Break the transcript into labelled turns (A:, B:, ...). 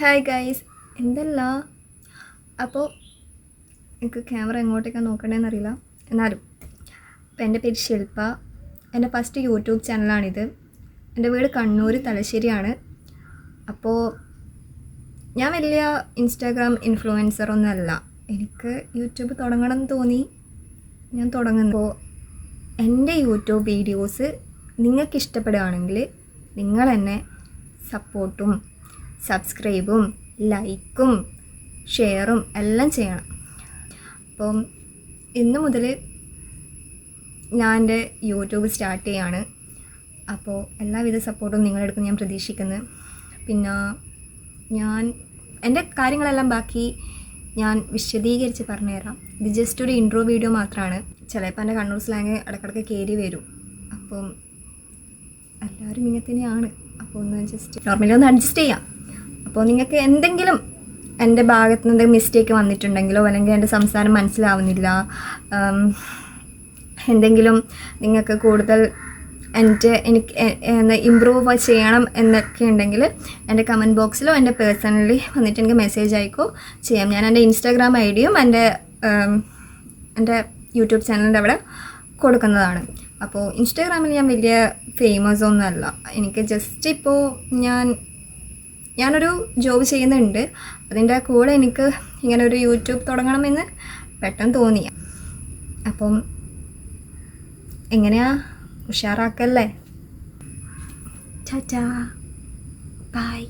A: Hi guys, എന്തല്ല. അപ്പോൾ എനിക്ക് ക്യാമറ എങ്ങോട്ടേക്കാണ് നോക്കണേന്ന് അറിയില്ല. എന്നാലും അപ്പോൾ എൻ്റെ പേര് ശില്പ. എൻ്റെ ഫസ്റ്റ് യൂട്യൂബ് ചാനലാണിത്. എൻ്റെ വീട് കണ്ണൂർ തലശ്ശേരിയാണ്. അപ്പോൾ ഞാൻ വലിയ ഇൻസ്റ്റാഗ്രാം ഇൻഫ്ലുവൻസറൊന്നുമല്ല. എനിക്ക് യൂട്യൂബ് തുടങ്ങണം എന്ന് തോന്നി ഞാൻ തുടങ്ങുന്നു. അപ്പോൾ എൻ്റെ യൂട്യൂബ് വീഡിയോസ് നിങ്ങൾക്ക് ഇഷ്ടപ്പെടുകയാണെങ്കിൽ നിങ്ങൾ എന്നെ സപ്പോർട്ടും സബ്സ്ക്രൈബും ലൈക്കും ഷെയറും എല്ലാം ചെയ്യണം. അപ്പം ഇന്ന് മുതൽ ഞാൻ എൻ്റെ യൂട്യൂബ് സ്റ്റാർട്ട് ചെയ്യാണ്. അപ്പോൾ എല്ലാവിധ സപ്പോർട്ടും നിങ്ങളെടുക്കും ഞാൻ പ്രതീക്ഷിക്കുന്നു. പിന്നെ ഞാൻ എൻ്റെ കാര്യങ്ങളെല്ലാം ബാക്കി ഞാൻ വിശദീകരിച്ച് പറഞ്ഞുതരാം. ഇത് ജസ്റ്റ് ഒരു ഇൻട്രോ വീഡിയോ മാത്രമാണ്. ചിലപ്പോൾ എൻ്റെ കണ്ണൂർ സ്ലാങ് ഇടയ്ക്കിടയ്ക്ക് കയറി വരും. അപ്പം എല്ലാവരും ഇങ്ങനെ തന്നെയാണ്. അപ്പോൾ ഒന്ന് ജസ്റ്റ് നോർമലി ഒന്ന് അഡ്ജസ്റ്റ് ചെയ്യാം. അപ്പോൾ നിങ്ങൾക്ക് എന്തെങ്കിലും എൻ്റെ ഭാഗത്ത് നിന്ന് എന്തെങ്കിലും മിസ്റ്റേക്ക് വന്നിട്ടുണ്ടെങ്കിലോ അല്ലെങ്കിൽ എൻ്റെ സംസാരം മനസ്സിലാവുന്നില്ല, എന്തെങ്കിലും നിങ്ങൾക്ക് കൂടുതൽ എനിക്ക് ഇമ്പ്രൂവ് ചെയ്യണം എന്നൊക്കെ ഉണ്ടെങ്കിൽ എൻ്റെ കമൻറ്റ് ബോക്സിലോ എൻ്റെ പേഴ്സണലി വന്നിട്ട് എനിക്ക് മെസ്സേജ് അയക്കോ ചെയ്യാം. ഞാൻ എൻ്റെ ഇൻസ്റ്റാഗ്രാം ഐഡിയും എൻ്റെ യൂട്യൂബ് ചാനലിൻ്റെ അവിടെ കൊടുക്കുന്നതാണ്. അപ്പോൾ ഇൻസ്റ്റാഗ്രാമിൽ ഞാൻ വലിയ ഫേമസ് ഒന്നുമല്ല. എനിക്ക് ജസ്റ്റ് ഇപ്പോൾ ഞാനൊരു ജോബ് ചെയ്യുന്നുണ്ട്. അതിൻ്റെ കൂടെ എനിക്ക് ഇങ്ങനെ ഒരു യൂട്യൂബ് തുടങ്ങണമെന്ന് പെട്ടെന്ന് തോന്നി. അപ്പം എങ്ങനെയാ ഉഷാറാക്കല്ലേ. Tata bye.